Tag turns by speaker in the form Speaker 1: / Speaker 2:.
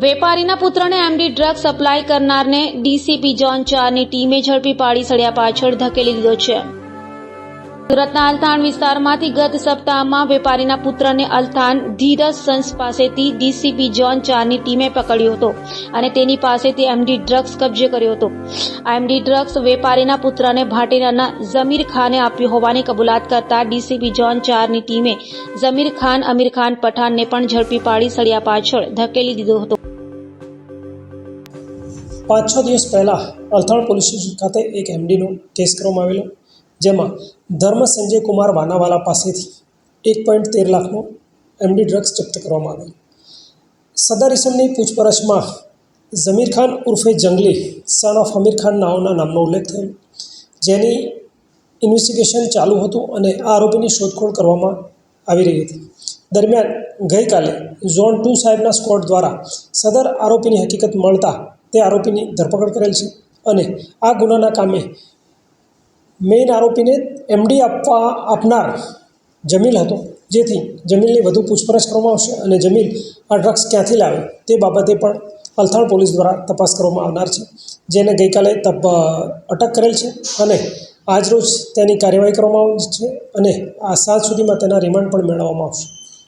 Speaker 1: વેપારીના પુત્રને MD drug supply કરનારને DCP zone 4ની ટીમે ઝડપી પાડી સળિયા પાછળ ધકેલી દીધો છે। સુરતના અલથાણ વિસ્તારમાંથી ગત સપ્તાહમાં વેપારીના પુત્રને અલથાણ ધીરજ સન્સ પાસેથી ડીસીપી ઝોન 4ની ટીમે પકડ્યો હતો અને તેની પાસેથી એમડી ડ્રગ્સ કબજે કર્યો હતો। આ એમડી ડ્રગ્સ વેપારીના પુત્રને ભાટેરાના ઝમીર ખાને આપ્યો હોવાની કબૂલાત કરતા ડીસીપી ઝોન 4ની ટીમે ઝમીર ખાન અમીર ખાન પઠાણને પણ ઝડપી પાડી સળિયા પાછળ ધકેલી દીધો હતો।
Speaker 2: 5-6 દિવસ પહેલાં અલથાણ પોલીસ સ્ટેશન ખાતે એક એમડીનો કેસ કરવામાં આવેલો, જેમાં ધર્મ સંજય કુમાર વાનાવાલા પાસેથી 1.13 લાખનો એમડી ડ્રગ્સ જપ્ત કરવામાં આવેલ। સદર ઇસમની પૂછપરછમાં ઝમીર ખાન ઉર્ફે જંગલી સન ઓફ અમીર ખાન નામનો ઉલ્લેખ થયેલ, જેની ઇન્વેસ્ટિગેશન ચાલુ હતું અને આ આરોપીની શોધખોળ કરવામાં આવી રહી હતી। દરમિયાન ગઈકાલે ઝોન 2 સાહેબના સ્ક્વોડ દ્વારા સદર આરોપીની હકીકત મળતા તે આરોપીની ધરપકડ કરેલ છે અને આ ગુનાના કામે મેઇન આરોપીને એમડી આપનાર જમીલ હતો, જેથી જમીલની વધુ પૂછપરછ કરવામાં આવશે અને જમીલ આ ડ્રગ્સ ક્યાંથી લાવે તે બાબતે પણ અલથાણ પોલીસ દ્વારા તપાસ કરવામાં આવનાર છે, જેને ગઈકાલે અટક કરેલ છે અને આજરોજ તેની કાર્યવાહી કરવામાં આવી છે અને આ સાંજ સુધીમાં તેના રિમાન્ડ પણ મેળવવામાં આવશે।